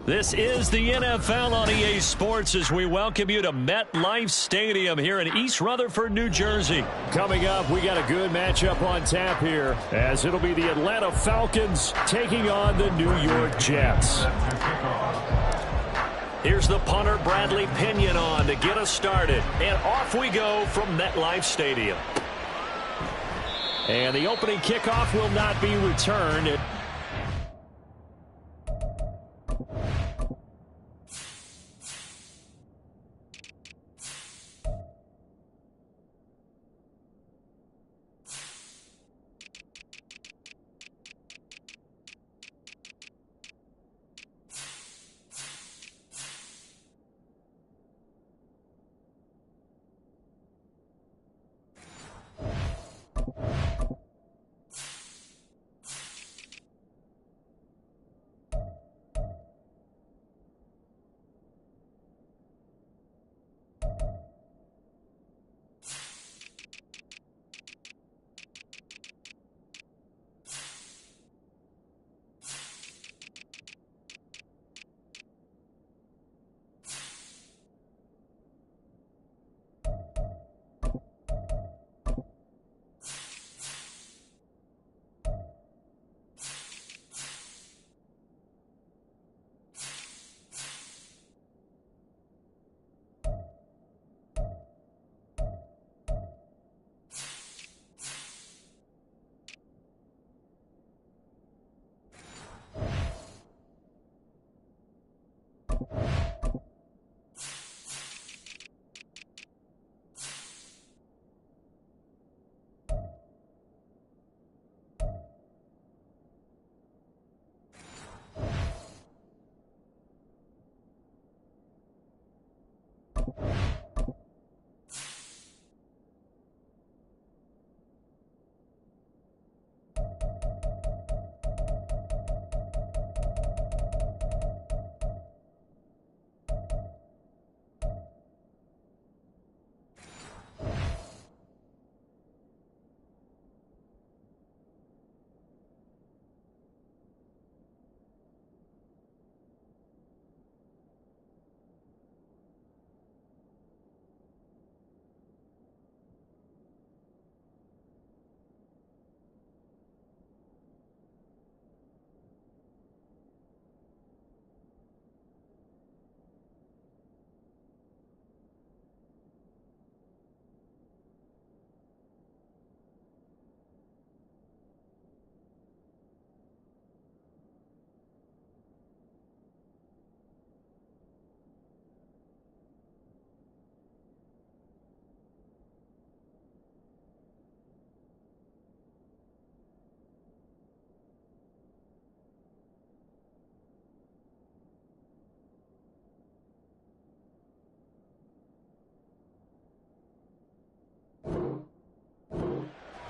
This is the NFL on EA Sports as we welcome you to MetLife Stadium here in East Rutherford, New Jersey. Coming up, we got a good matchup on tap here as it'll be the Atlanta Falcons taking on the New York Jets. Here's the punter, Bradley Pinion, on to get us started. And off we go from MetLife Stadium. And the opening kickoff will not be returned.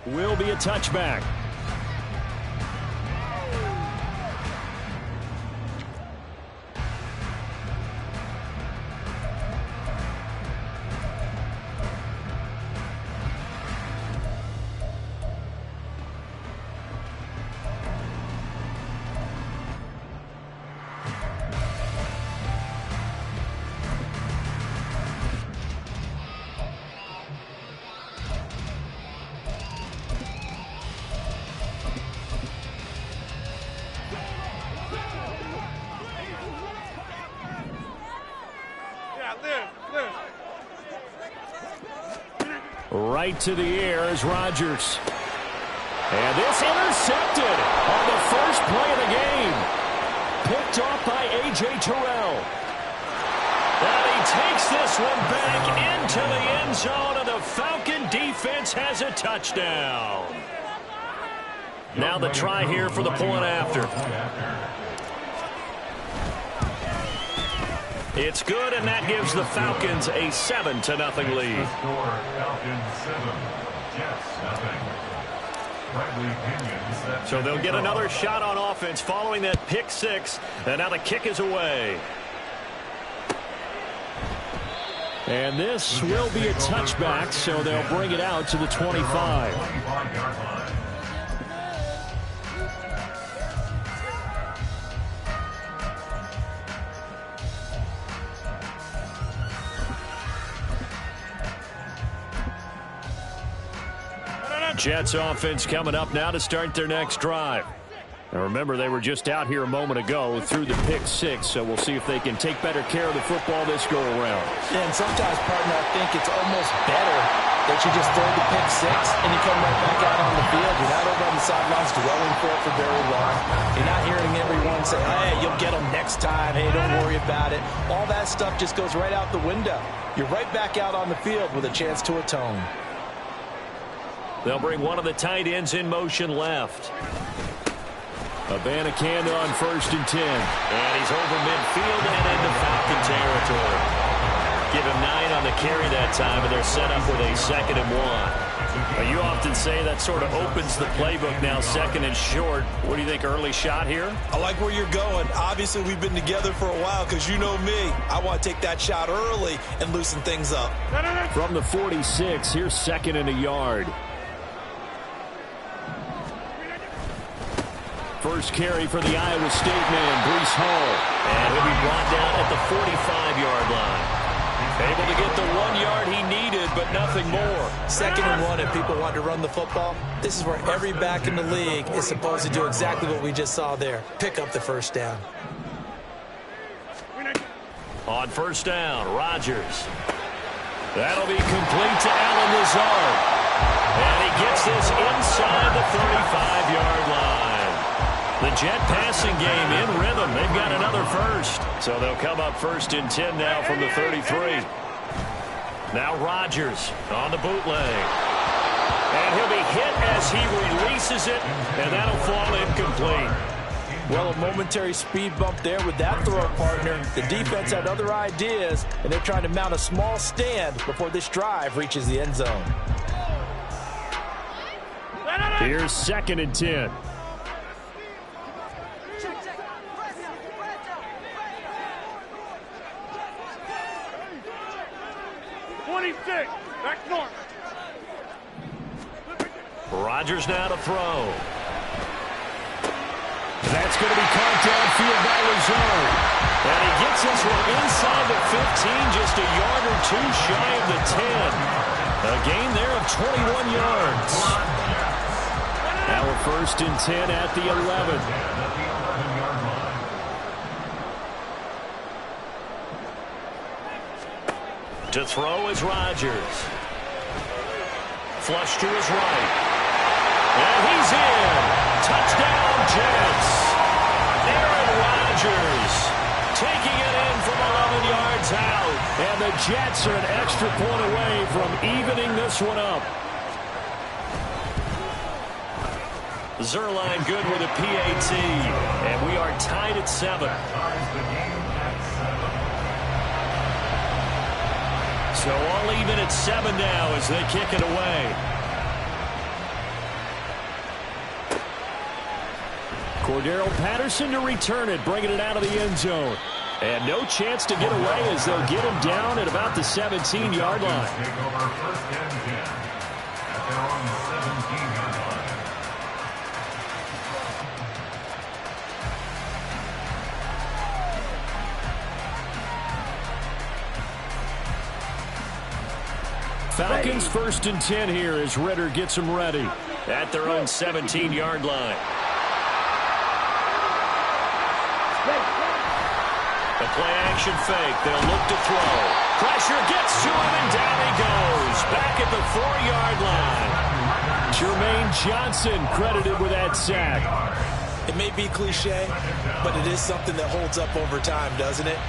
Will be a touchback. Right to the air is Rodgers. And this intercepted on the first play of the game. Picked off by A.J. Terrell. And he takes this one back into the end zone, and the Falcon defense has a touchdown. Now the try here for the point after. It's good, and that gives the Falcons a 7-0 lead. So they'll get another shot on offense following that pick six, and now the kick is away. And this will be a touchback, so they'll bring it out to the 25. Jets offense coming up now to start their next drive. Now remember, they were just out here a moment ago through the pick six, so we'll see if they can take better care of the football this go-around. Yeah, and sometimes, partner, I think it's almost better that you just throw the pick six and you come right back out on the field. You're not over on the sidelines dwelling for it for very long. You're not hearing everyone say, hey, you'll get them next time. Hey, don't worry about it. All that stuff just goes right out the window. You're right back out on the field with a chance to atone. They'll bring one of the tight ends in motion left. Abanikanda on 1st and 10. And he's over midfield and into Falcon territory. Give him 9 on the carry that time, and they're set up with a 2nd and 1. Now, you often say that sort of opens the playbook now, 2nd and short. What do you think, early shot here? I like where you're going. Obviously, we've been together for a while because you know me. I want to take that shot early and loosen things up. From the 46, here's 2nd and a yard. First carry for the Iowa State man, Breece Hall. And he'll be brought down at the 45-yard line. Able to get the 1 yard he needed, but nothing more. 2nd and 1, and people want to run the football. This is where every back in the league is supposed to do exactly what we just saw there. Pick up the first down. On 1st down, Rodgers. That'll be complete to Allen Lazard. And he gets this inside the 35-yard line. The Jet passing game in rhythm. They've got another first. So they'll come up 1st and 10 now from the 33. Now Rodgers on the bootleg. And he'll be hit as he releases it, and that'll fall incomplete. Well, a momentary speed bump there with that throw, partner. The defense had other ideas, and they're trying to mount a small stand before this drive reaches the end zone. Here's 2nd and 10. Back north. Rodgers now to throw. That's going to be caught downfield by Lazard. And he gets this one inside the 15, just a yard or two shy of the 10. A gain there of 21 yards. Now a 1st and 10 at the 11. To throw is Rodgers. Flush to his right. And he's in. Touchdown, Jets. Aaron Rodgers taking it in from 11 yards out. And the Jets are an extra point away from evening this one up. Zerline good with a PAT. And we are tied at 7. So all even at 7 now as they kick it away. Cordero Patterson to return it, bringing it out of the end zone. And no chance to get away as they'll get him down at about the 17-yard line. Falcons 1st and 10 here as Ritter gets them ready at their own 17-yard line. The play-action fake. They'll look to throw. Pressure gets to him, and down he goes. Back at the 4-yard line. Jermaine Johnson credited with that sack. It may be cliche, but it is something that holds up over time, doesn't it?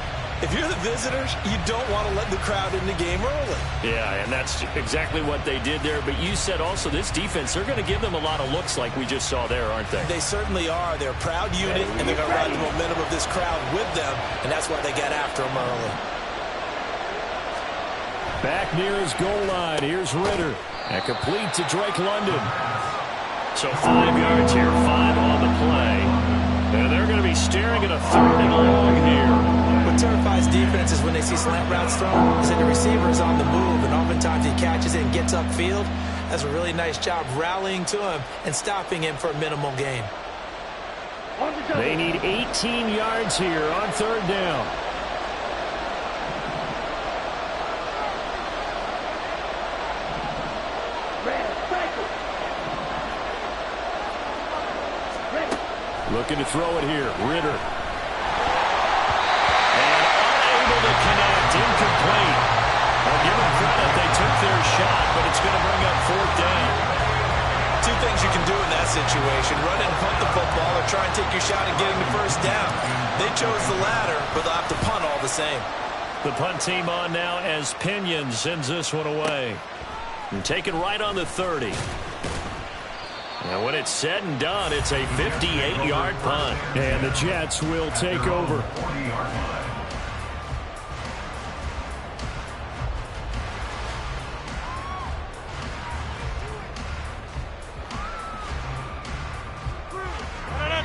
If you're the visitors, you don't want to let the crowd in the game early. Yeah, and that's exactly what they did there. But you said also this defense, they're going to give them a lot of looks like we just saw there, aren't they? They certainly are. They're a proud unit, and they're going to ride the momentum of this crowd with them, and that's why they get after them early. Back near his goal line. Here's Ritter. And complete to Drake London. So 5 yards here, 5 on the play. And they're going to be staring at a 3rd and long here. What terrifies defenses when they see slant routes thrown is that the receiver is on the move, and oftentimes he catches it and gets upfield. That's a really nice job rallying to him and stopping him for a minimal gain. They need 18 yards here on 3rd down. Looking to throw it here. Ritter. And unable to connect. Incomplete. I'll give them credit. They took their shot, but it's going to bring up 4th down. Two things you can do in that situation. Run and punt the football or try and take your shot at getting the first down. They chose the latter, but they'll have to punt all the same. The punt team on now as Pinion sends this one away. And taken right on the 30. And when it's said and done, it's a 58-yard punt. And the Jets will take over.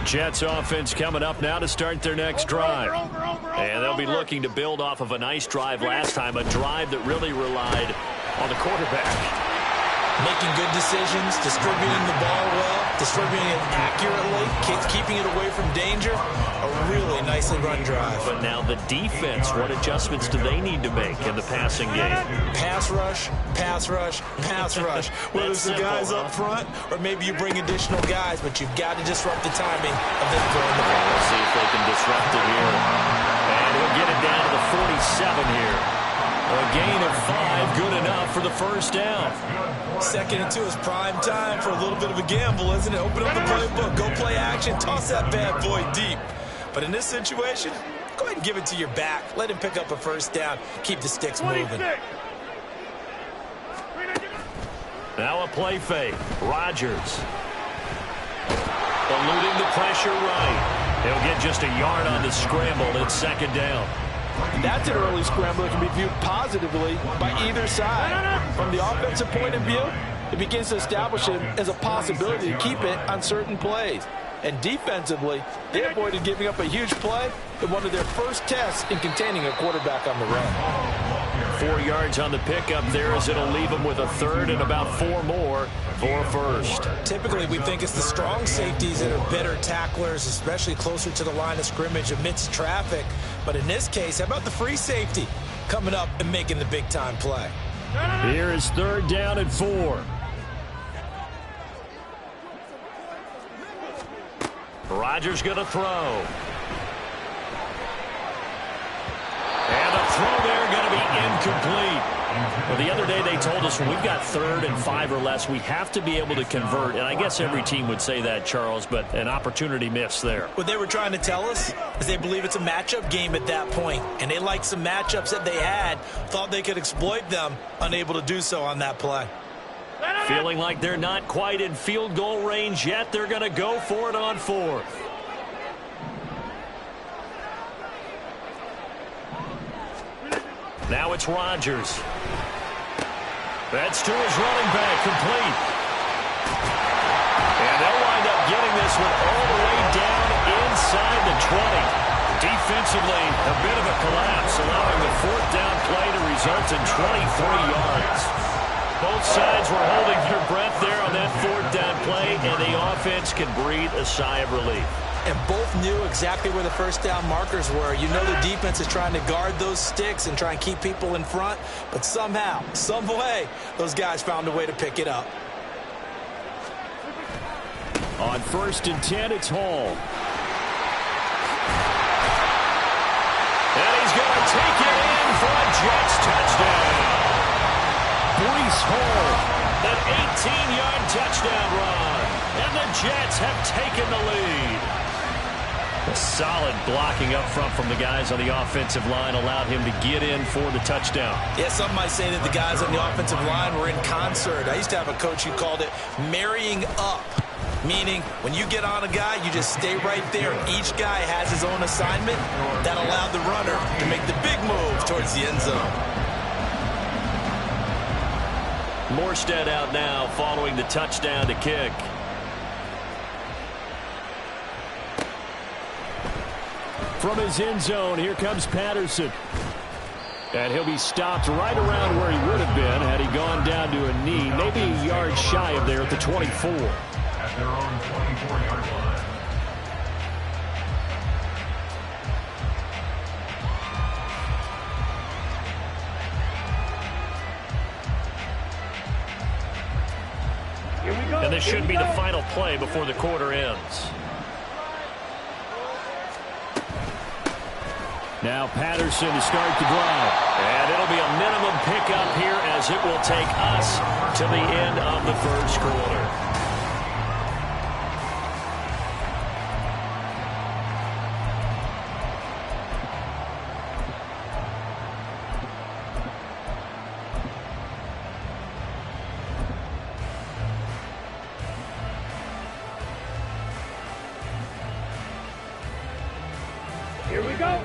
Jets offense coming up now to start their next drive. And they'll be looking to build off of a nice drive last time, a drive that really relied on the quarterback. Making good decisions, distributing the ball well, distributing it accurately, keeping it away from danger. A really nicely run drive. But now the defense, what adjustments do they need to make in the passing game? Pass rush, pass rush, pass rush. Whether it's the guys up front or maybe you bring additional guys, but you've got to disrupt the timing of them throwing the ball. Let's see if they can disrupt it here. And he'll get it down to the 47 here. A gain of 5, good enough for the first down. 2nd and 2 is prime time for a little bit of a gamble, isn't it? Open up the playbook, go play action, toss that bad boy deep. But in this situation, go ahead and give it to your back. Let him pick up a first down. Keep the sticks moving. Now a play fake. Rodgers. Eluding the pressure right. He'll get just a yard on the scramble. It's 2nd down. And that's an early scramble that can be viewed positively by either side. From the offensive point of view, it begins to establish him as a possibility to keep it on certain plays. And defensively, they avoided giving up a huge play in one of their first tests in containing a quarterback on the run. 4 yards on the pickup there as it'll leave him with a 3rd and about 4 more for a first. Typically, we think it's the strong safeties that are better tacklers, especially closer to the line of scrimmage amidst traffic. But in this case, how about the free safety coming up and making the big-time play? Here is 3rd down and 4. Rodgers going to throw. And the throw there going to be incomplete. Well, the other day they told us when we've got 3rd and 5 or less, we have to be able to convert. And I guess every team would say that, Charles, but an opportunity miss there. What they were trying to tell us is they believe it's a matchup game at that point. And they liked some matchups that they had, thought they could exploit them, unable to do so on that play. Feeling like they're not quite in field goal range yet, they're going to go for it on 4th. Now it's Rodgers. That's to his running back, complete. And they'll wind up getting this one all the way down inside the 20. Defensively, a bit of a collapse, allowing the 4th down play to result in 23 yards. Both sides were holding their breath there on that 4th down play, and the offense can breathe a sigh of relief. And both knew exactly where the first down markers were. You know the defense is trying to guard those sticks and try and keep people in front, but somehow, some way, those guys found a way to pick it up. On 1st and 10, it's Hall. And he's going to take it in for a Jets touchdown. Breece Hall. An 18-yard touchdown run. And the Jets have taken the lead. A solid blocking up front from the guys on the offensive line allowed him to get in for the touchdown. Yeah, some might say that the guys on the offensive line were in concert. I used to have a coach who called it marrying up, meaning when you get on a guy, you just stay right there. Each guy has his own assignment that allowed the runner to make the big move towards the end zone. Morstead out now following the touchdown to kick. From his end zone, here comes Patterson. And he'll be stopped right around where he would have been had he gone down to a knee, maybe a yard shy of there at the 24. At their own 24-yard line. And this should be the final play before the quarter ends. Now Patterson to start the drive. And it'll be a minimum pickup here as it will take us to the end of the first quarter.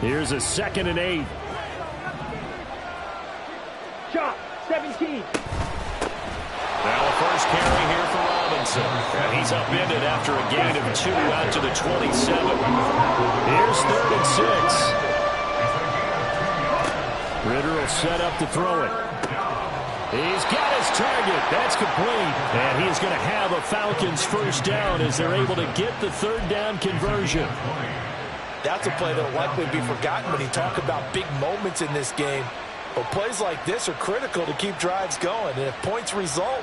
Here's a 2nd and 8. Shot, 17. Now a first carry here for Robinson. And he's upended after a gain of 2 out to the 27. Here's 3rd and 6. Ritter will set up to throw it. He's got his target. That's complete. And he is going to have a Falcons first down as they're able to get the 3rd down conversion. That's a play that will likely be forgotten when you talk about big moments in this game. But plays like this are critical to keep drives going. And if points result,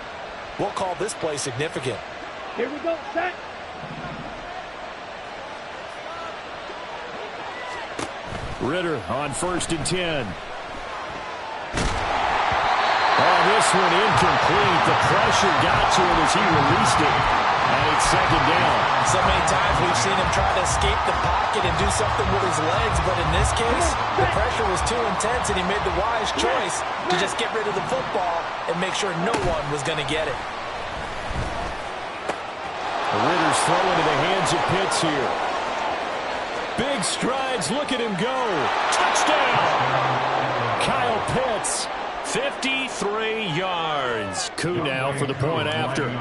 we'll call this play significant. Here we go, set. Ritter on 1st and 10. Oh, this one incomplete. The pressure got to him as he released it. And it's 2nd down. So many times we've seen him try to escape the pocket and do something with his legs, but in this case, the pressure was too intense and he made the wise choice to just get rid of the football and make sure no one was going to get it. The Ritter's throw into the hands of Pitts here. Big strides, look at him go. Touchdown! Kyle Pitts. 53 yards. Coup now for the point after.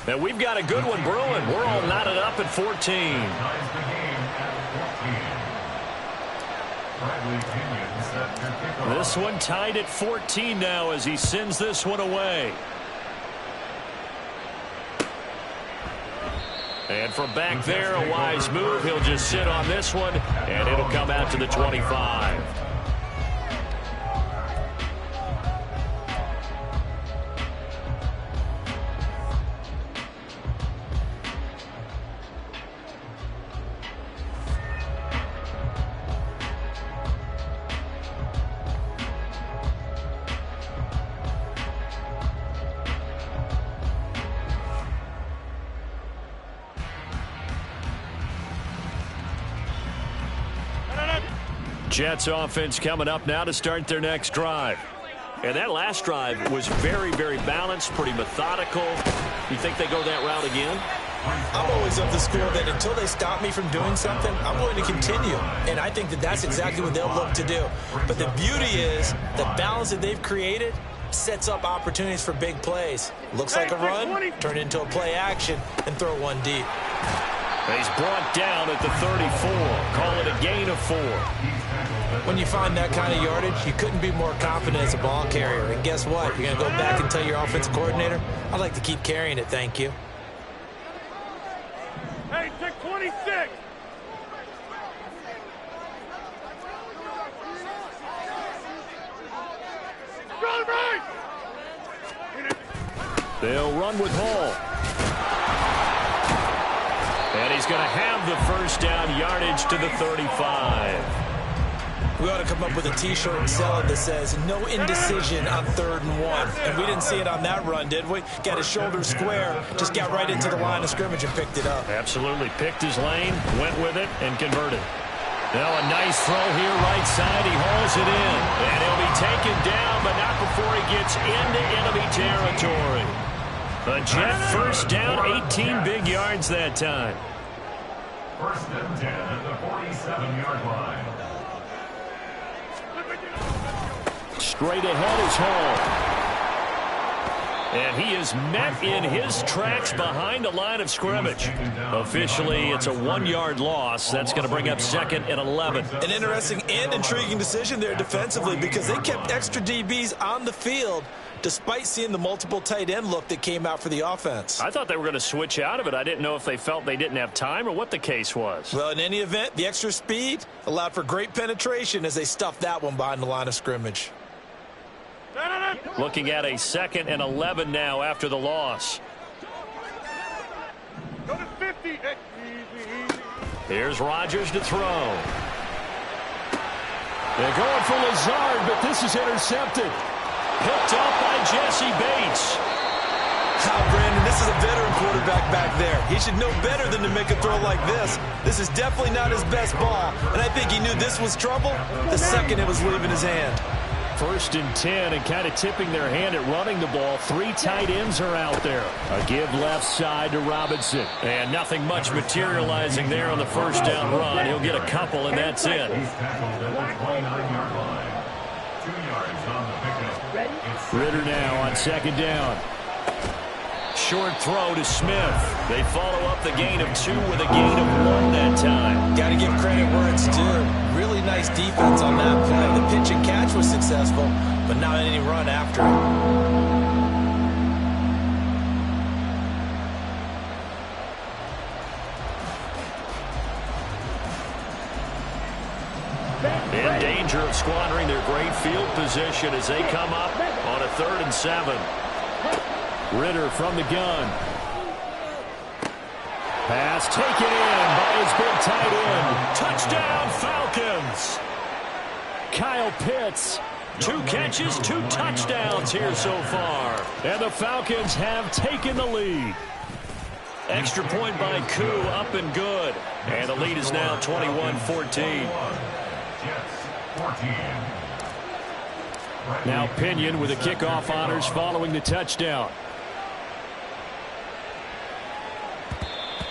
And we've got a good one brewing. We're all knotted up at 14. This one tied at 14 now as he sends this one away. And from back there, a wise move. He'll just sit on this one, and it'll come out to the 25. Jets offense coming up now to start their next drive. And that last drive was very, very balanced, pretty methodical. You think they go that route again? I'm always of the school that until they stop me from doing something, I'm going to continue. And I think that that's exactly what they'll look to do. But the beauty is the balance that they've created sets up opportunities for big plays. Looks like a run, turn into a play action, and throw one deep. He's brought down at the 34. Call it a gain of 4. When you find that kind of yardage, you couldn't be more confident as a ball carrier. And guess what? You're going to go back and tell your offensive coordinator, I'd like to keep carrying it, thank you. Hey, check 26. They'll run with Hall. And he's going to have the first down, yardage to the 35. We ought to come up with a T-shirt and sell it that says no indecision on 3rd and 1. And we didn't see it on that run, did we? Got his shoulders square, just got right into the line of scrimmage and picked it up. Absolutely. Picked his lane, went with it, and converted. Now a nice throw here right side. He hauls it in. And he'll be taken down, but not before he gets into enemy territory. A Jet first down, 18 big yards that time. First and 10 at the 47-yard line. Straight ahead is Hall. And he is met in his tracks behind the line of scrimmage. Officially, it's a 1-yard loss. That's going to bring up 2nd and 11. An interesting and intriguing decision there defensively because they kept extra DBs on the field despite seeing the multiple tight end look that came out for the offense. I thought they were going to switch out of it. I didn't know if they felt they didn't have time or what the case was. Well, in any event, the extra speed allowed for great penetration as they stuffed that one behind the line of scrimmage. Looking at a 2nd and 11 now after the loss. Go to 50. Here's Rodgers to throw. They're going for Lazard, but this is intercepted. Picked up by Jesse Bates. Brandon, this is a veteran quarterback back there. He should know better than to make a throw like this. This is definitely not his best ball, and I think he knew this was trouble the second it was leaving his hand. 1st and 10, and kind of tipping their hand at running the ball. 3 tight ends are out there. A give left side to Robinson. And nothing much materializing there on the first down run. He'll get a couple, and that's it. He's tackled at the 29-yard line. 2 yards on the pickup. Ritter now on 2nd down. Short throw to Smith. They follow up the gain of 2 with a gain of 1 that time. Got to give credit where it's due. Really nice defense on that play. The pitch and catch was successful, but not any run after it. In danger of squandering their great field position as they come up on a 3rd and 7. Ritter from the gun. Pass taken in by his big tight end. Touchdown, Falcons. Kyle Pitts. 2 catches, 2 touchdowns here so far. And the Falcons have taken the lead. Extra point by Koo, up and good. And the lead is now 21-14. Now Pinion with the kickoff honors following the touchdown.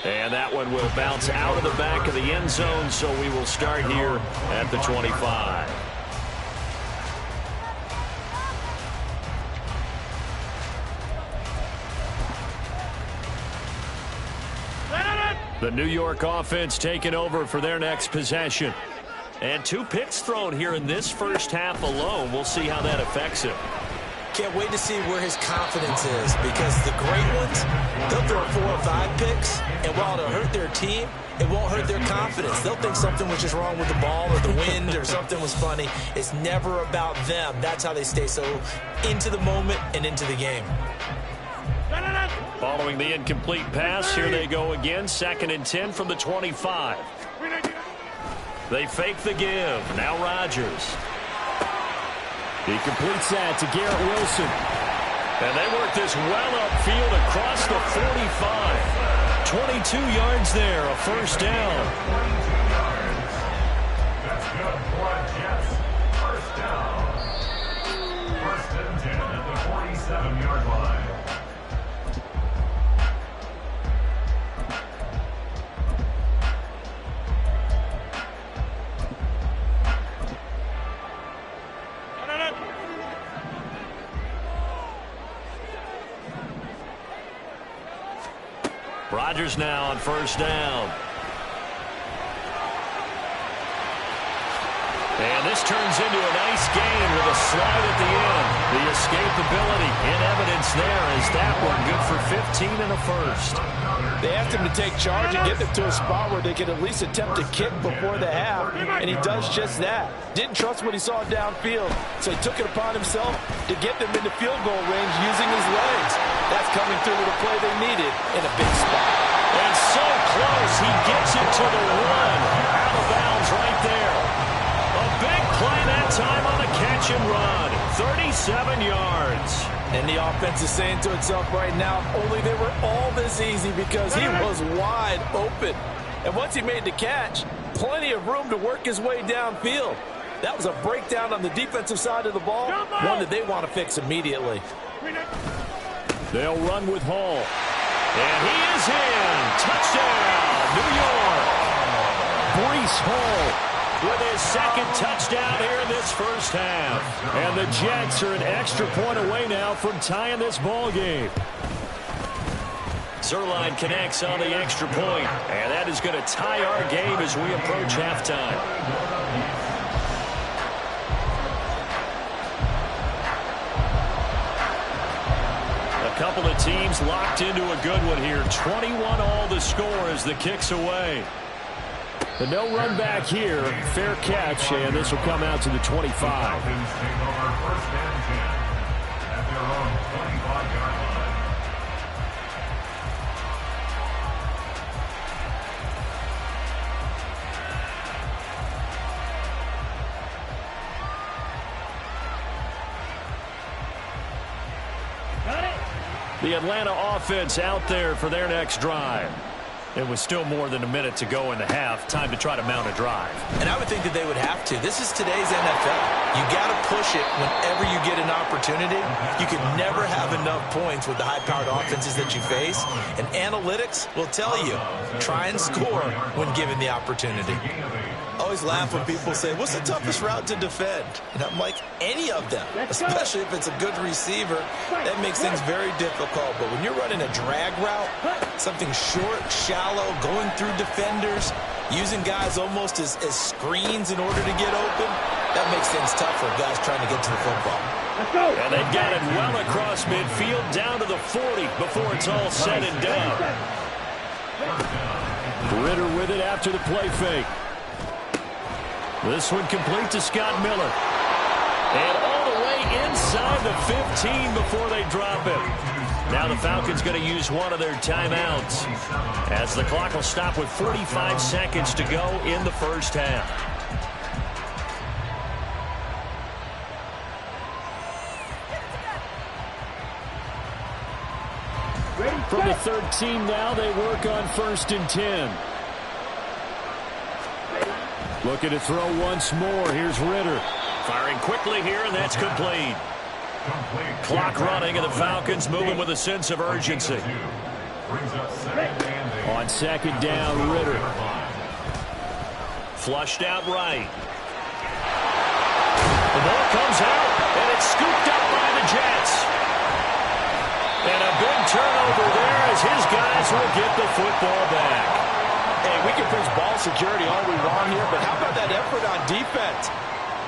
And that one will bounce out of the back of the end zone, so we will start here at the 25. The New York offense taking over for their next possession. And 2 picks thrown here in this first half alone. We'll see how that affects him. Can't wait to see where his confidence is, because the great ones, they'll throw 4 or 5 picks, and while it'll hurt their team, it won't hurt their confidence. They'll think something was just wrong with the ball or the wind or something was funny. It's never about them. That's how they stay so into the moment and into the game. Following the incomplete pass, here they go again. 2nd and 10 from the 25. They fake the give. Now Rodgers. He completes that to Garrett Wilson. And they work this well upfield across the 45. 22 yards there, a 1st down. That's good for Jets. 1st down. 1st and 10 at the 47-yard line. Rodgers now on 1st down. And this turns into a nice gain with a slide at the end. The escapability in evidence there as that one good for 15 and a 1st. They asked him to take charge and get them to a spot where they could at least attempt to kick before the half, and he does just that. Didn't trust what he saw downfield, so he took it upon himself to get them into field goal range using his legs. That's coming through with a play they needed in a big spot. And so close, he gets it to the 1. Out of bounds right there. A big play that time on a catch and run. 37 yards. And the offense is saying to itself right now, only they were all this easy because he was wide open. And once he made the catch, plenty of room to work his way downfield. That was a breakdown on the defensive side of the ball, one that they want to fix immediately. They'll run with Hall. And he is in. Touchdown, New York. Breece Hall with his 2nd touchdown here in this first half. And the Jets are an extra point away now from tying this ball game. Zerline connects on the extra point, and that is going to tie our game as we approach halftime. A couple of teams locked into a good one here. 21 all the score as the kick's away. The no run back here. Fair catch, and this will come out to the 25. Falcons take over 1st and 10 at their own 25-yard line. The Atlanta offense out there for their next drive. It was still more than a minute to go in the half. Time to try to mount a drive. And I would think that they would have to. This is today's NFL. You got to push it whenever you get an opportunity. You can never have enough points with the high-powered offenses that you face. And analytics will tell you, try and score when given the opportunity. I always laugh when people say, what's the toughest route to defend? And I'm like, any of them, especially if it's a good receiver. That makes things very difficult. But when you're running a drag route, something short, shallow, going through defenders, using guys almost as screens in order to get open, that makes things tough for guys trying to get to the football. And they've got it well across midfield, down to the 40 before it's all said and done. Ritter with it after the play fake. This one complete to Scott Miller. And all the way inside the 15 before they drop it. Now the Falcons going to use one of their timeouts, as the clock will stop with 45 seconds to go in the first half. From the 13 now, they work on 1st and 10. Looking to throw once more. Here's Ritter. Firing quickly here, and that's complete. Clock running, and the Falcons moving with a sense of urgency. On 2nd down, Ritter. Flushed out right. The ball comes out, and it's scooped up by the Jets. And a big turnover there as his guys will get the football back. Hey, we can preach ball security all we want here, but how about that effort on defense?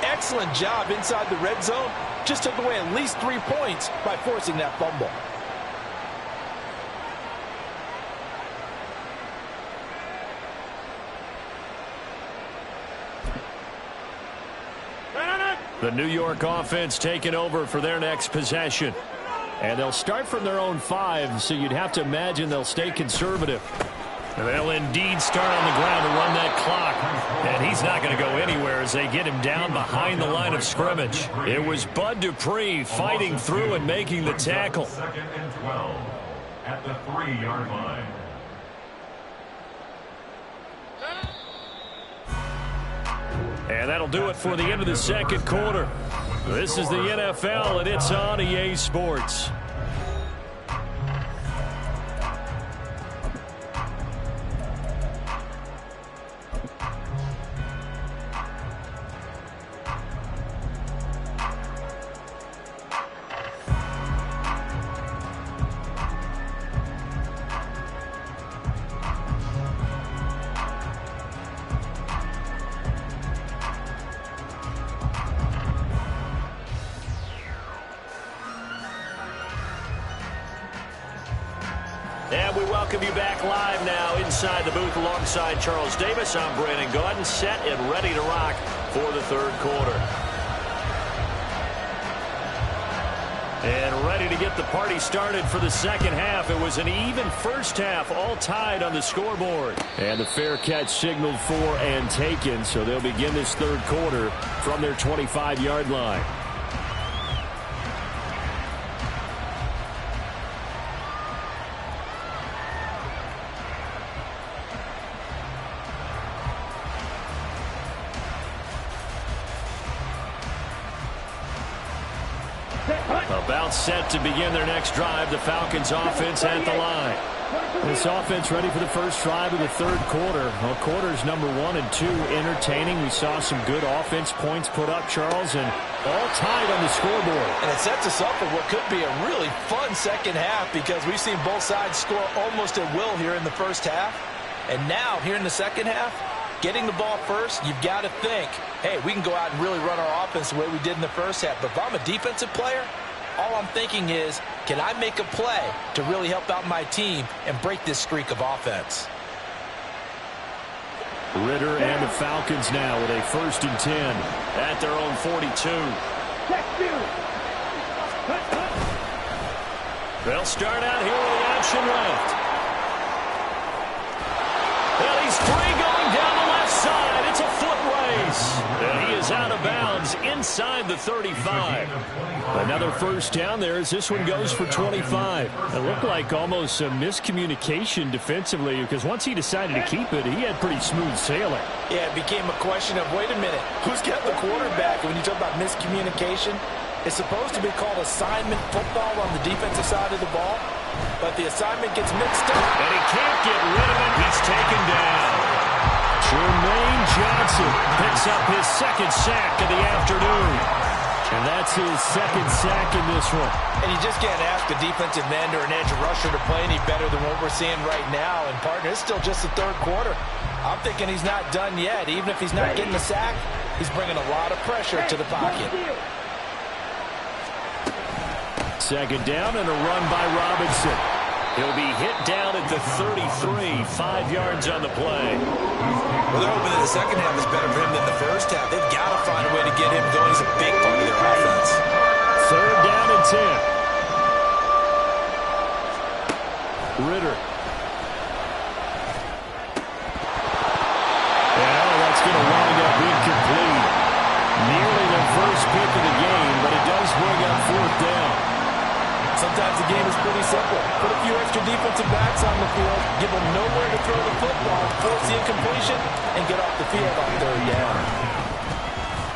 Excellent job inside the red zone. Just took away at least 3 points by forcing that fumble. The New York offense taking over for their next possession. And they'll start from their own 5, so you'd have to imagine they'll stay conservative. They'll indeed start on the ground to run that clock. And he's not going to go anywhere as they get him down behind the line of scrimmage. It was Bud Dupree fighting through and making the tackle. 2nd and 12 at the 3-yard line. And that'll do it for the end of the second quarter. This is the NFL, and it's on EA Sports. And we welcome you back live now inside the booth alongside Charles Davis. I'm Brandon Gaudin, set and ready to rock for the third quarter. And ready to get the party started for the second half. It was an even first half, all tied on the scoreboard. And the fair catch signaled for and taken, so they'll begin this third quarter from their 25-yard line. About set to begin their next drive. The Falcons offense at the line. This offense ready for the first drive of the third quarter. Well, quarters number 1 and 2 entertaining. We saw some good offense points put up, Charles, and all tied on the scoreboard. And it sets us up for what could be a really fun second half, because we've seen both sides score almost at will here in the first half. And now, here in the second half, getting the ball first, you've got to think, hey, we can go out and really run our offense the way we did in the first half. But if I'm a defensive player, all I'm thinking is, can I make a play to really help out my team and break this streak of offense? Ritter and the Falcons now with a 1st and 10 at their own 42. They'll start out here with the option left. And he's free going down the left side. It's a foot race. this. And he is out of bounds inside the 35. Another first down there as this one goes for 25. It looked like almost a miscommunication defensively because once he decided to keep it, he had pretty smooth sailing. Yeah, it became a question of, wait a minute, who's got the quarterback? And when you talk about miscommunication, it's supposed to be called assignment football on the defensive side of the ball, but the assignment gets mixed up. And he can't get rid of it. He's taken down. Jermaine Johnson picks up his second sack of the afternoon. And that's his second sack in this one. And you just can't ask a defensive end or an edge rusher to play any better than what we're seeing right now. And, partner, it's still just the third quarter. I'm thinking he's not done yet. Even if he's not getting the sack, he's bringing a lot of pressure to the pocket. Second down and a run by Robinson. He'll be hit down at the 33, 5 yards on the play. Well, they're hoping that the second half is better for him than the first half. They've got to find a way to get him going. He's a big part of their offense. Third down and 10. Ritter. And that's going to wind up incomplete. Nearly the first pick of the game, but it does bring up fourth down. Sometimes the game is pretty simple. Put a few extra defensive backs on the field, give them nowhere to throw the football, force the incompletion, and get off the field on third down.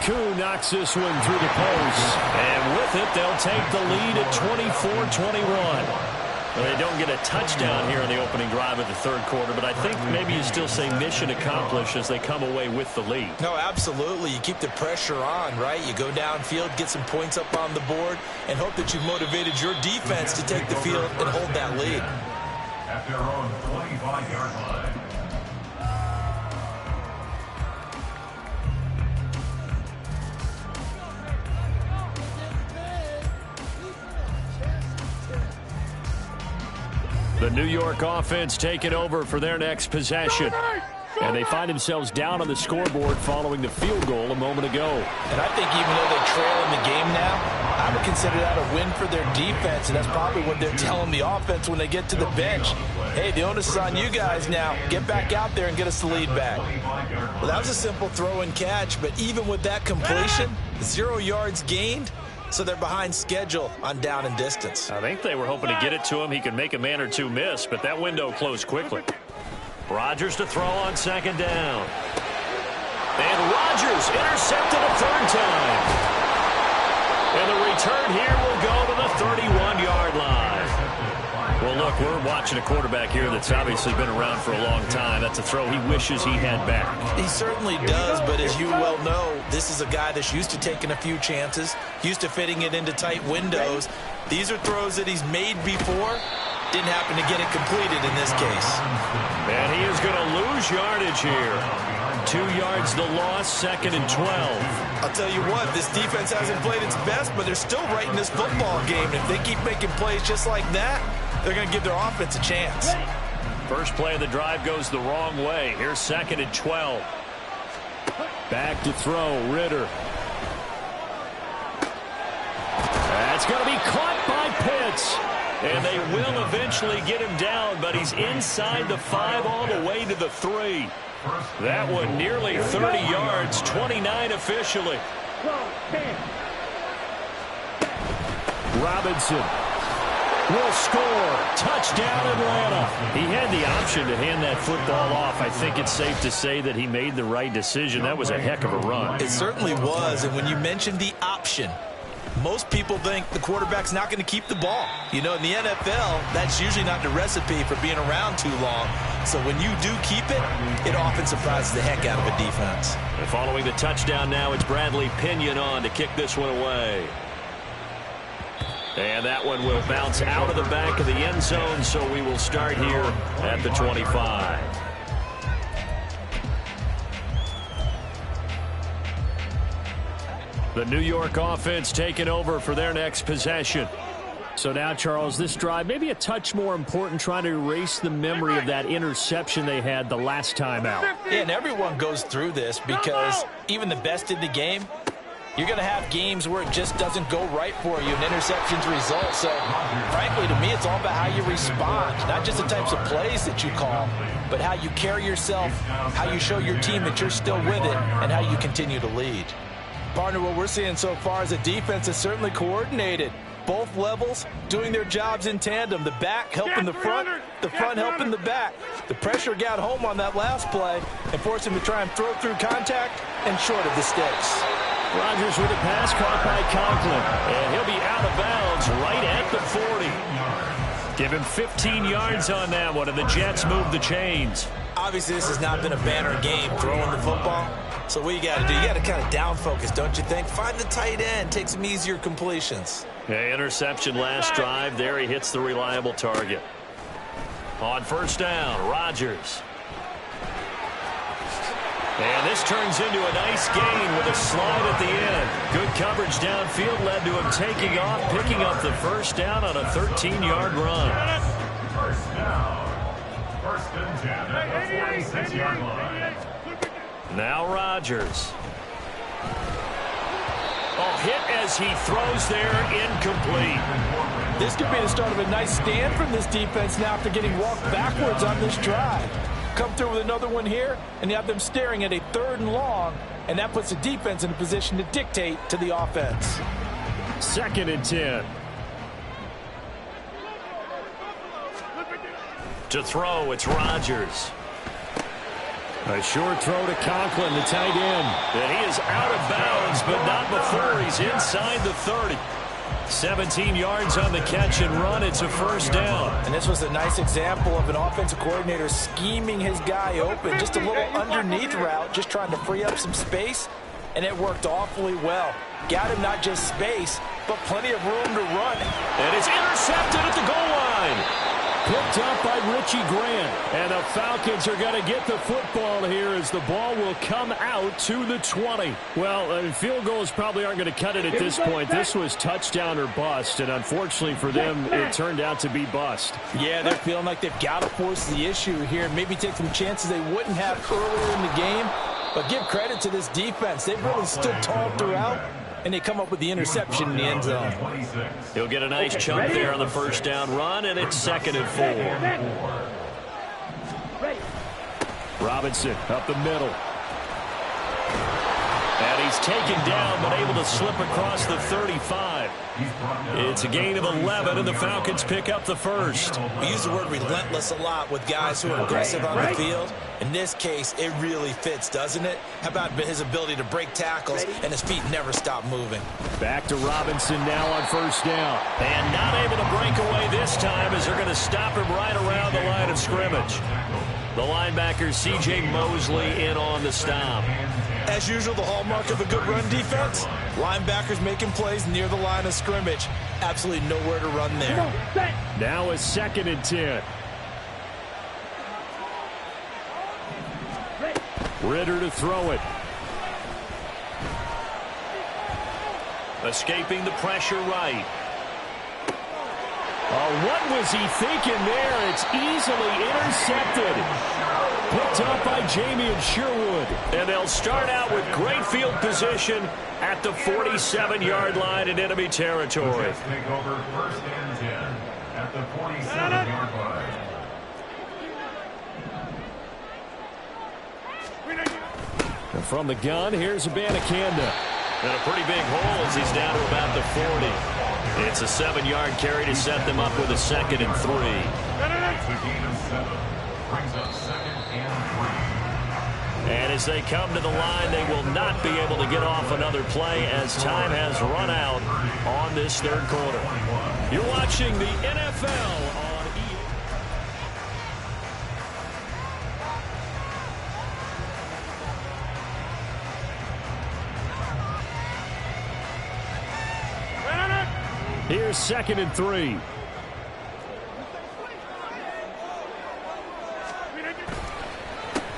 Koo knocks this one through the post. And with it, they'll take the lead at 24-21. Well, they don't get a touchdown here in the opening drive of the third quarter, but I think maybe you still say mission accomplished as they come away with the lead. No, absolutely. You keep the pressure on, right? You go downfield, get some points up on the board, and hope that you've motivated your defense to take the field and hold that lead. At their own 25-yard line. The New York offense taking over for their next possession. And they find themselves down on the scoreboard following the field goal a moment ago. And I think even though they trail in the game now, I would consider that a win for their defense, and that's probably what they're telling the offense when they get to the bench. Hey, the onus is on you guys now. Get back out there and get us the lead back. Well, that was a simple throw and catch, but even with that completion, 0 yards gained, so they're behind schedule on down and distance. I think they were hoping to get it to him. He could make a man or two miss, but that window closed quickly. Rodgers to throw on second down. And Rodgers intercepted a third time. And the return here will go to the 31-yard line. Well, look, we're watching a quarterback here that's obviously been around for a long time. That's a throw he wishes he had back. He certainly does, but as you well know, this is a guy that's used to taking a few chances, used to fitting it into tight windows. These are throws that he's made before. Didn't happen to get it completed in this case. And he is going to lose yardage here. 2 yards the loss, second and 12. I'll tell you what, this defense hasn't played its best, but they're still right in this football game. And if they keep making plays just like that, they're going to give their offense a chance. First play of the drive goes the wrong way. Here's second and 12. Back to throw, Ritter. That's going to be caught by Pitts. And they will eventually get him down, but he's inside the 5 all the way to the 3. That one nearly 30 yards, 29 officially. Robinson will score. Touchdown, Atlanta. He had the option to hand that football off. I think it's safe to say that he made the right decision. That was a heck of a run. It certainly was, and when you mentioned the option, most people think the quarterback's not going to keep the ball. You know, in the NFL, that's usually not the recipe for being around too long. So when you do keep it, it often surprises the heck out of a defense. And following the touchdown now, it's Bradley Pinion on to kick this one away. And that one will bounce out of the back of the end zone, so we will start here at the 25. The New York offense taking over for their next possession. So now, Charles, this drive maybe a touch more important, trying to erase the memory of that interception they had the last time out. Yeah, and everyone goes through this because even the best in the game, You're going to have games where it just doesn't go right for you, and interceptions result. So, frankly, to me, it's all about how you respond, not just the types of plays that you call, but how you carry yourself, how you show your team that you're still with it, and how you continue to lead. Partner, what we're seeing so far is a defense is certainly coordinated. Both levels doing their jobs in tandem. The back helping the front helping the back. The pressure got home on that last play and forced him to try and throw through contact and short of the sticks. Rodgers with a pass caught by Conklin. And he'll be out of bounds right at the 40. Give him 15 yards on that one, and the Jets move the chains. Obviously, this has not been a banner game throwing the football. So what you got to do, you got to kind of down focus, don't you think? Find the tight end, take some easier completions. Okay, interception last drive. There he hits the reliable target. On first down, Rodgers. And this turns into a nice gain with a slide at the end. Good coverage downfield led to him taking off, picking up the first down on a 13-yard run. First down. First and 10 at the 46-yard line. Now Rodgers. Hit as he throws there, incomplete. This could be the start of a nice stand from this defense now after getting walked backwards on this drive. Come through with another one here, and you have them staring at a 3rd and long, and that puts the defense in a position to dictate to the offense. 2nd and 10. To throw, it's Rodgers. A short throw to Conklin, the tight end. And he is out of bounds, but not before he's inside the 30. 17 yards on the catch and run. It's a first down. And this was a nice example of an offensive coordinator scheming his guy open. Just a little underneath route, just trying to free up some space, and it worked awfully well. Got him not just space, but plenty of room to run. And it's intercepted at the goal line. Picked up by Richie Grant. And the Falcons are going to get the football here as the ball will come out to the 20. Well, field goals probably aren't going to cut it at this point. This was touchdown or bust, and unfortunately for them, it turned out to be bust. Yeah, they're feeling like they've got to force the issue here and maybe take some chances they wouldn't have earlier in the game. But give credit to this defense. They've really stood tall throughout, and they come up with the interception in the end zone. He'll get a nice chunk there on the first down run, and it's 2nd and 4. Robinson up the middle. And he's taken down, but able to slip across the 35. It's a gain of 11, and the Falcons pick up the first. We use the word relentless a lot with guys who are aggressive on the field. In this case, it really fits, doesn't it? How about his ability to break tackles and his feet never stop moving? Back to Robinson now on first down. And not able to break away this time as they're going to stop him right around the line of scrimmage. The linebacker, C.J. Mosley, in on the stop. As usual, the hallmark of a good run defense, linebackers making plays near the line of scrimmage. Absolutely nowhere to run there. Now a 2nd and 10. Ritter to throw it. Escaping the pressure right. Oh, what was he thinking there? It's easily intercepted. Picked up by Jamie Sherwood. And they'll start out with great field position at the 47-yard line in enemy territory. Jets take over 1st and 10 at the 47-yard line. And from the gun, here's Abanikanda. And a pretty big hole as he's down to about the 40. It's a 7-yard carry to set them up with a 2nd and 3. It's a gain of 7. Brings up 2nd and 3. And as they come to the line, they will not be able to get off another play as time has run out on this 3rd quarter. You're watching the NFL on EA. Here's 2nd and 3.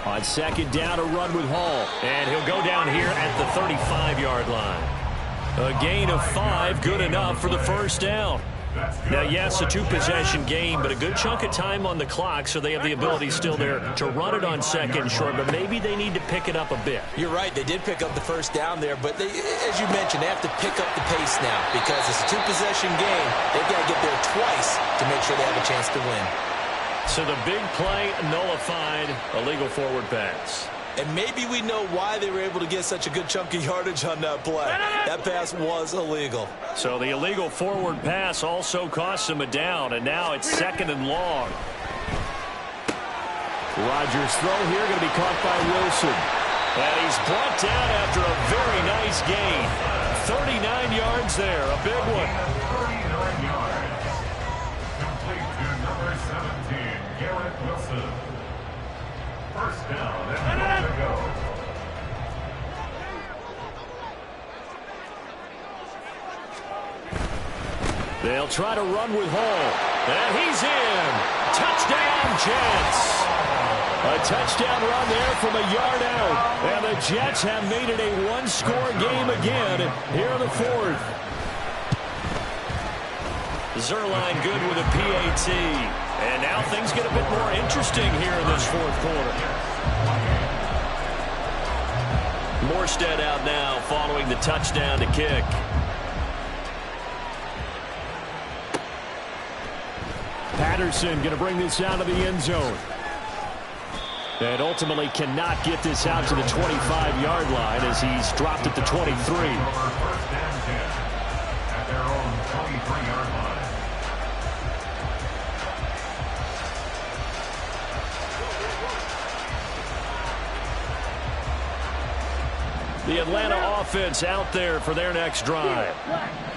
On 2nd down, a run with Hall. And he'll go down here at the 35-yard line. A gain of 5, good enough for the first down. Now, yes, a two-possession game, but a good chunk of time on the clock, so they have the ability still there to run it on second short, but maybe they need to pick it up a bit. You're right. They did pick up the first down there, but as you mentioned, they have to pick up the pace now because it's a two-possession game. They've got to get there twice to make sure they have a chance to win. So the big play nullified, illegal forward pass. And maybe we know why they were able to get such a good chunk of yardage on that play. That pass was illegal. So the illegal forward pass also cost them a down, and now it's second and long. Rodgers' throw here going to be caught by Wilson. And he's brought down after a very nice gain. 39 yards there, a big one. 39 yards. Complete to number 17, Garrett Wilson. First down and 1 to go. They'll try to run with Hall. And he's in. Touchdown, Jets. A touchdown run there from a yard out. And the Jets have made it a one-score game again here in the fourth. Zerline good with a PAT. And now things get a bit more interesting here in this fourth quarter. Morstead out now following the touchdown to kick. Patterson going to bring this out of the end zone. And ultimately cannot get this out to the 25-yard line as he's dropped at the 23. First and 10 at their own 23-yard line. The Atlanta offense out there for their next drive.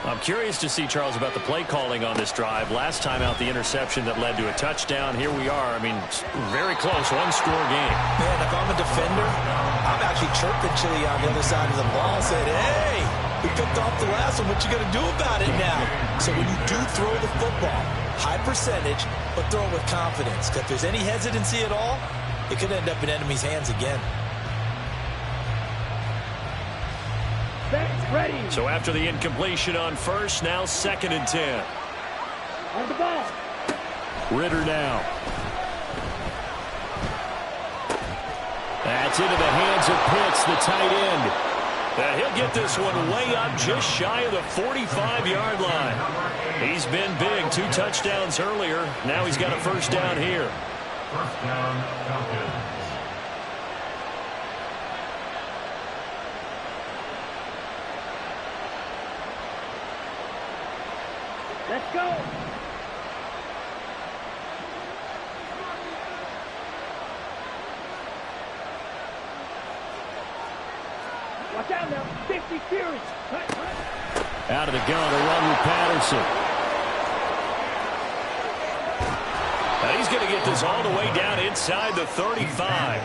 I'm curious to see, Charles, about the play calling on this drive. Last time out, the interception that led to a touchdown. Here we are. I mean, very close, one-score game. Man, if I'm a defender, I'm actually chirping Chili on the other side of the ball, saying, hey, we picked off the last one. What you going to do about it now? So when you do throw the football, high percentage, but throw it with confidence. Because if there's any hesitancy at all, it could end up in enemy's hands again. Ready. So after the incompletion on first, now second and 10. On the ball. Ritter now. That's into the hands of Pitts, the tight end. And he'll get this one way up just shy of the 45-yard line. He's been big, 2 touchdowns earlier. Now he's got a first down here. First down, Falcons. Let's go. Watch out now. 50 Fury. Out of the gun, a run with Patterson. Now he's going to get this all the way down inside the 35.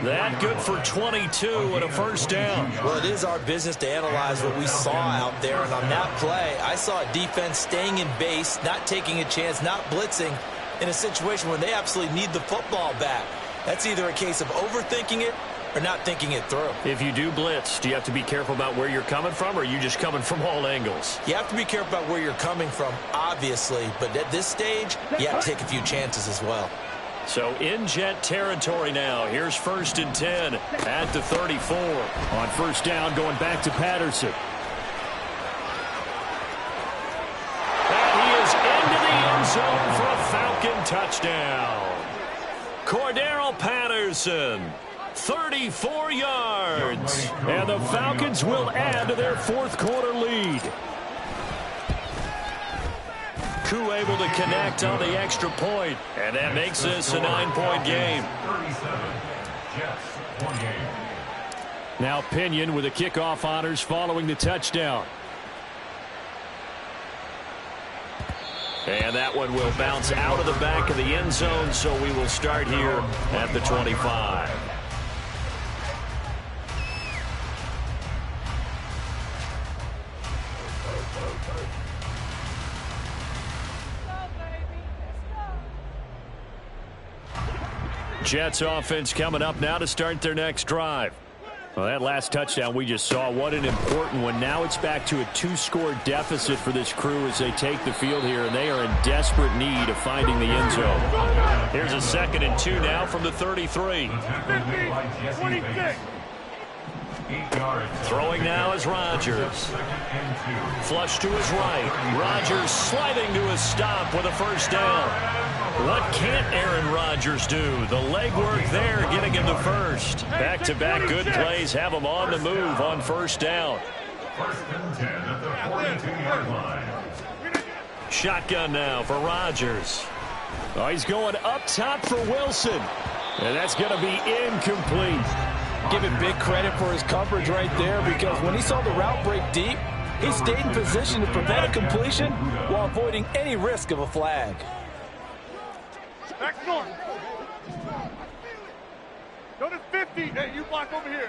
That good for 22 and a first down. Well, it is our business to analyze what we saw out there. And on that play, I saw a defense staying in base, not taking a chance, not blitzing in a situation where they absolutely need the football back. That's either a case of overthinking it or not thinking it through. If you do blitz, do you have to be careful about where you're coming from, or are you just coming from all angles? You have to be careful about where you're coming from, obviously. But at this stage, you have to take a few chances as well. So in Jet territory now. Here's first and 10 at the 34. On first down, going back to Patterson. And he is into the end zone for a Falcon touchdown. Cordero Patterson, 34 yards. And the Falcons will add to their fourth quarter lead. Koo able to connect on the extra point, and that makes this a 9-point game. 37, Jets, 28. Now Pinion with the kickoff honors following the touchdown. And that one will bounce out of the back of the end zone, so we will start here at the 25. Jets offense coming up now to start their next drive. Well, that last touchdown we just saw, what an important one. Now it's back to a 2-score deficit for this crew as they take the field here, and they are in desperate need of finding the end zone. Here's a 2nd and 2 now from the 33. 26. Throwing now is Rodgers. Flush to his right. Rodgers sliding to a stop with a first down. What can't Aaron Rodgers do? The legwork there getting him to first. Back-to-back good plays have him on the move on first down. 1st and 10 at the 42-yard line. Shotgun now for Rodgers. Oh, he's going up top for Wilson. And that's going to be incomplete. Give him big credit for his coverage right there, because when he saw the route break deep, he stayed in position to prevent a completion while avoiding any risk of a flag. Back north. Go to 50. Hey, you block over here.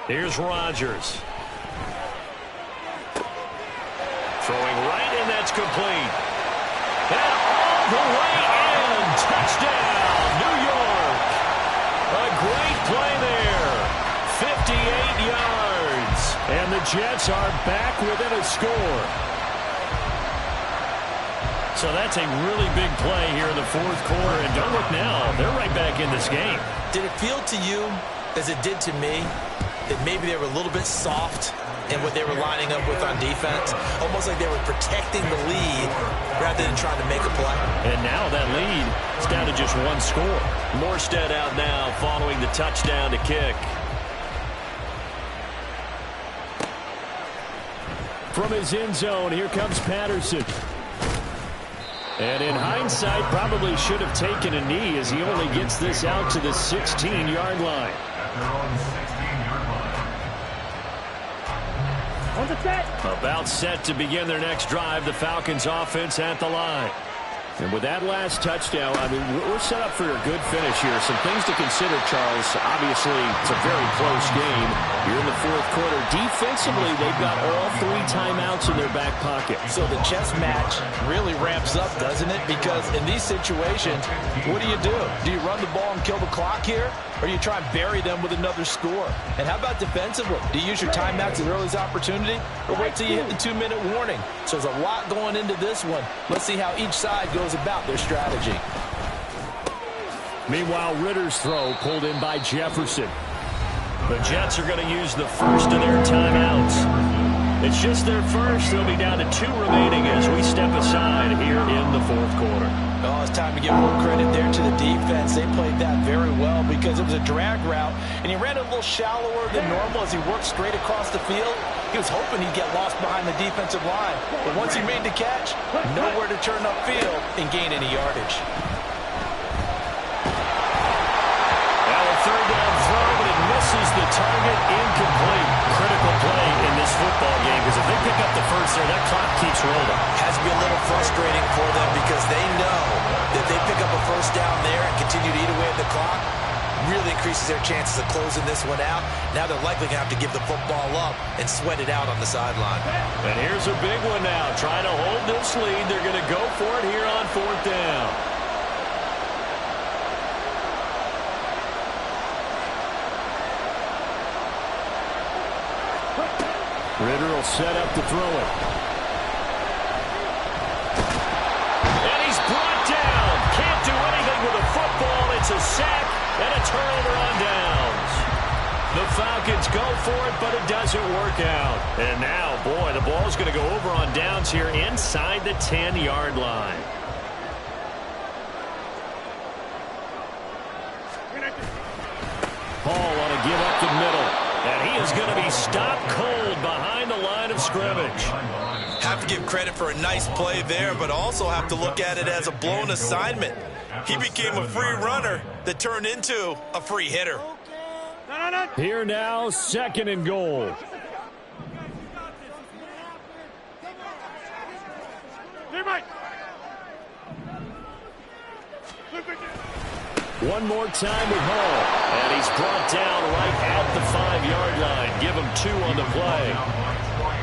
Here's Rodgers. Throwing right, and that's complete. And all the way in. Touchdown, New York. A great play there. 58 yards. And the Jets are back within a score. So that's a really big play here in the 4th quarter. And don't look now, they're right back in this game. Did it feel to you, as it did to me, that maybe they were a little bit soft in what they were lining up with on defense? Almost like they were protecting the lead rather than trying to make a play. And now that lead is down to just 1 score. Morstead out now following the touchdown to kick. From his end zone, here comes Patterson. And in hindsight, probably should have taken a knee as he only gets this out to the 16-yard line. At their own 16-yard line. On the set. About set to begin their next drive. The Falcons offense at the line. And with that last touchdown, I mean, we're set up for a good finish here. Some things to consider, Charles. Obviously, it's a very close game. You're in the 4th quarter. Defensively, they've got all 3 timeouts in their back pocket. So the chess match really ramps up, doesn't it? Because in these situations, what do? Do you run the ball and kill the clock here? Or do you try and bury them with another score? And how about defensively? Do you use your timeouts at earliest opportunity? Or wait till you hit the 2-minute warning? So there's a lot going into this one. Let's see how each side goes about their strategy. Meanwhile, Ritter's throw pulled in by Jefferson. The Jets are going to use the first of their timeouts. It's just their first. They'll be down to 2 remaining as we step aside here in the 4th quarter. Oh, it's time to give more credit there to the defense. They played that very well because it was a drag route, and he ran a little shallower than normal as he worked straight across the field. He was hoping he'd get lost behind the defensive line, but once he made the catch, nowhere to turn upfield and gain any yardage. Now a 3rd down throw, but it misses the target. Incomplete. Critical play in this football game, because if they pick up the first there, that clock keeps rolling. Has to be a little frustrating for them because they know that they pick up a first down there and continue to eat away at the clock, really increases their chances of closing this one out. Now they're likely going to have to give the football up and sweat it out on the sideline. And here's a big one now. Trying to hold this lead. They're going to go for it here on 4th down. Ritter will set up to throw it. And he's brought down. Can't do anything with a football. It's a sack and a turnover on downs. The Falcons go for it, but it doesn't work out. And now, boy, the ball's going to go over on downs here inside the 10-yard line. Hall on a give up the middle. And he is going to be stopped cold behind the line of scrimmage. Have to give credit for a nice play there, but also have to look at it as a blown assignment. He became a free runner that turned into a free hitter. Here now, 2nd and goal. One more time with Hall. And he's brought down right at the 5-yard line. Give him 2 on the play.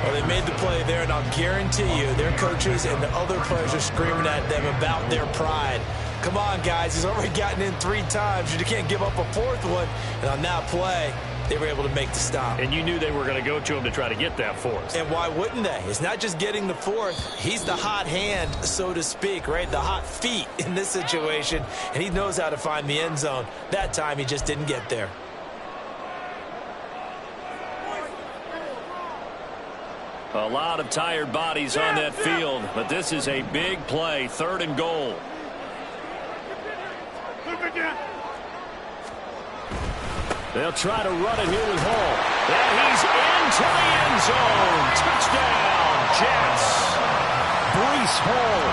Well, they made the play there, and I'll guarantee you their coaches and the other players are screaming at them about their pride. Come on, guys. He's already gotten in 3 times. You can't give up a 4th one. And on that play, they were able to make the stop. And you knew they were going to go to him to try to get that fourth. And why wouldn't they? It's not just getting the fourth. He's the hot hand, so to speak, right? The hot feet in this situation, and he knows how to find the end zone. That time, he just didn't get there. A lot of tired bodies on that field, but this is a big play, 3rd and goal. They'll try to run it here with Hall. And he's into the end zone. Touchdown, Jets. Breece Hall,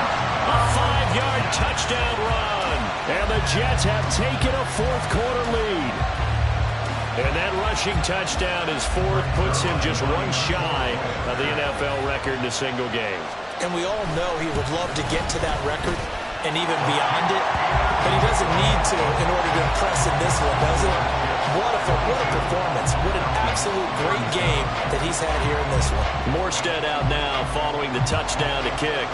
a 5-yard touchdown run. And the Jets have taken a 4th quarter lead. And that rushing touchdown, his 4th, puts him just one shy of the NFL record in a single game. And we all know he would love to get to that record and even beyond it, but he doesn't need to in order to impress in this one, does it? What a performance. What an absolute great game that he's had here in this one. Morstead out now following the touchdown to kick.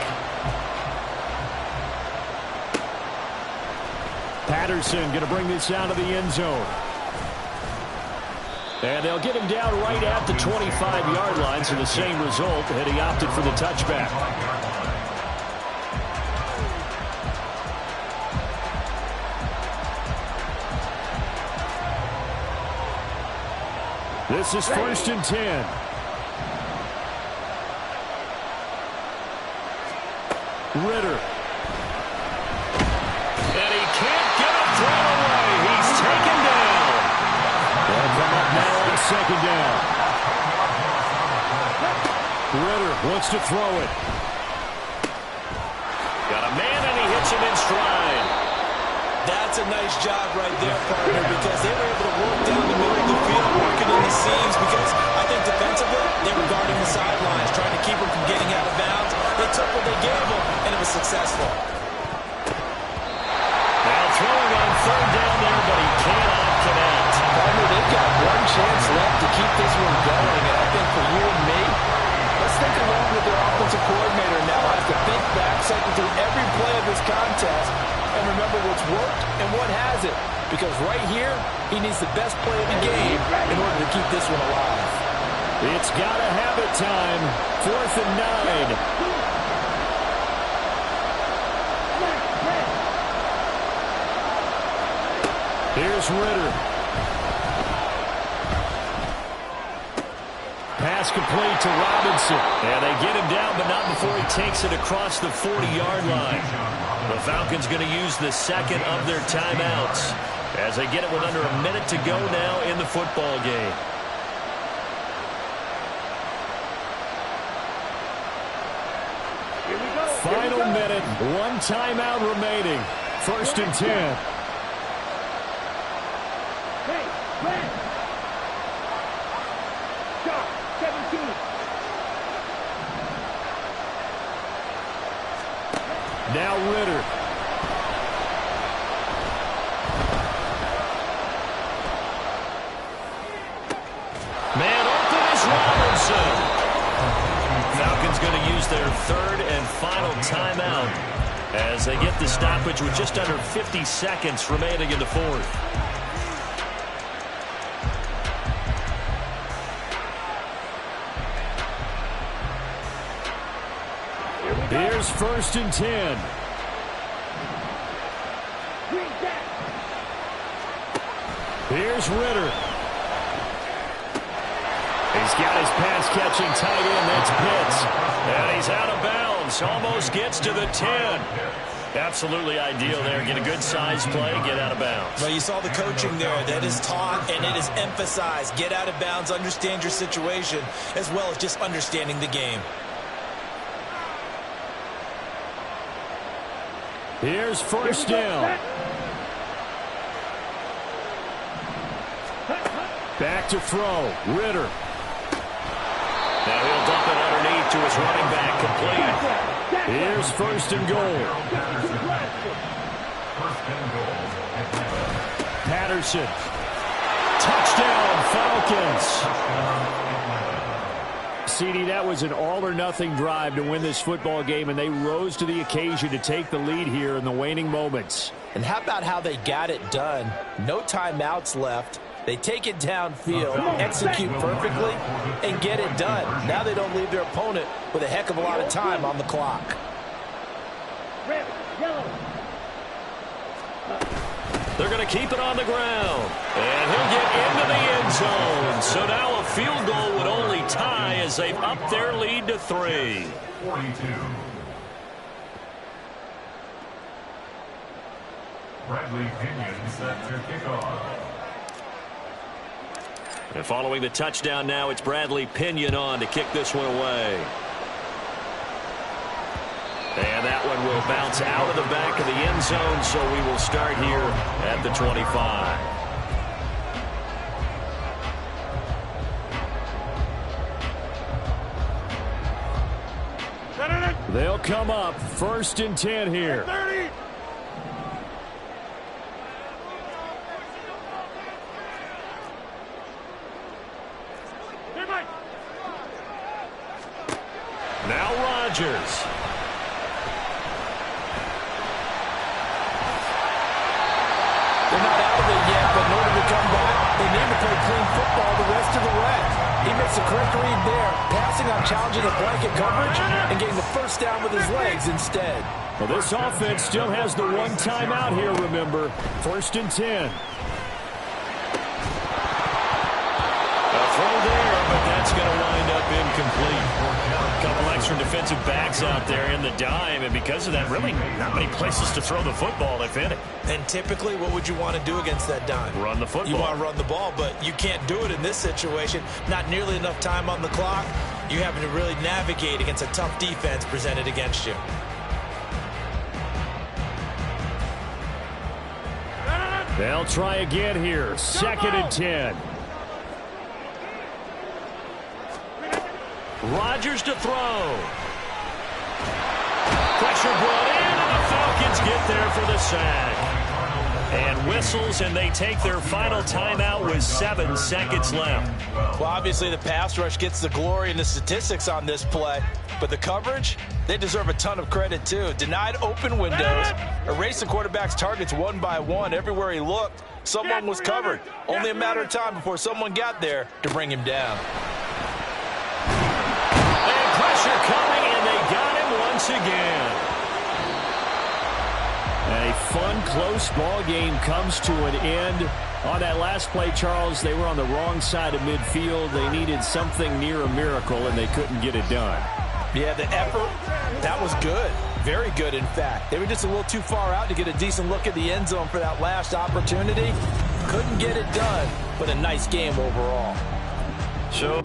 Patterson going to bring this out of the end zone. And they'll get him down right at the 25-yard line, so the same result, and he opted for the touchback. This is 1st and 10. Ritter. And he can't get a throw away. He's taken down. They'll come up now on 2nd down. Ritter looks to throw it. Got a man, and he hits him in stride. That's a nice job right there, partner, because they were able to work down the middle of the field, working in the seams, because I think defensively, they were guarding the sidelines, trying to keep him from getting out of bounds. They took what they gave him, and it was successful. Now throwing on 3rd down there, but he cannot connect. Partner, they've got one chance left to keep this one going, and I think for you and me, let's think along with their offensive coordinator now. Has to think back, cycle through every play of this contest, and remember what's worked and what hasn't. Because right here, he needs the best play of the game in order to keep this one alive. It's got to have it time. 4th and 9. Here's Ritter. Pass complete to Robinson. And they get him down, but not before he takes it across the 40-yard line. The Falcons going to use the 2nd of their timeouts as they get it with under a minute to go now in the football game. Final minute, 1 timeout remaining. 1st and 10. Now Ritter. Man open is Robinson. Falcons going to use their 3rd and final timeout as they get the stoppage with just under 50 seconds remaining in the 4th. Here's 1st and 10. Here's Ritter. He's got his pass-catching tight end. That's Pitts. And he's out of bounds. Almost gets to the 10. Absolutely ideal there. Get a good size play, get out of bounds. Well, you saw the coaching there. That is taught and it is emphasized. Get out of bounds, understand your situation, as well as just understanding the game. Here's 1st down. Back to throw. Ritter. Now he'll dump it underneath to his running back, complete. Here's 1st and goal. Patterson. Touchdown, Falcons. CD, that was an all-or-nothing drive to win this football game, and they rose to the occasion to take the lead here in the waning moments. And how about how they got it done? No timeouts left. They take it downfield, execute perfectly, and get it done. Now they don't leave their opponent with a heck of a lot of time on the clock. They're going to keep it on the ground. And he'll get into the end zone. So now a field goal would only tie as they've upped their lead to 3. 42. Bradley Pinion set to kickoff. And following the touchdown now, it's Bradley Pinion on to kick this one away. And that one will bounce out of the back of the end zone, so we will start here at the 25. They'll come up 1st and 10 here. 30. Now Rodgers. They're not out of it yet, but in order to come back, they need to play clean football the rest of the way. He makes a correct read there, passing on challenging the blanket coverage and getting the first down with his legs instead. Well, this offense still has the one timeout here, remember. 1st and 10. A throw there, but that's going to wind up incomplete. A couple extra defensive backs out there in the dime, and because of that, really not many places to throw the football, if any. And typically, what would you want to do against that dime? Run the football. You want to run the ball, but you can't do it in this situation. Not nearly enough time on the clock. You having to really navigate against a tough defense presented against you. They'll try again here. 2nd and 10. Rodgers to throw. Pressure brought in, and the Falcons get there for the sack. And whistles, and they take their final timeout with 7 seconds left. Well, obviously, the pass rush gets the glory and the statistics on this play. But the coverage, they deserve a ton of credit, too. Denied open windows, erased the quarterback's targets one by one. Everywhere he looked, someone was covered. Only a matter of time before someone got there to bring him down. And pressure coming, and they got him once again. A fun, close ball game comes to an end. On that last play, Charles, they were on the wrong side of midfield. They needed something near a miracle, and they couldn't get it done. Yeah, the effort, that was good. Very good, in fact. They were just a little too far out to get a decent look at the end zone for that last opportunity. Couldn't get it done, but a nice game overall. So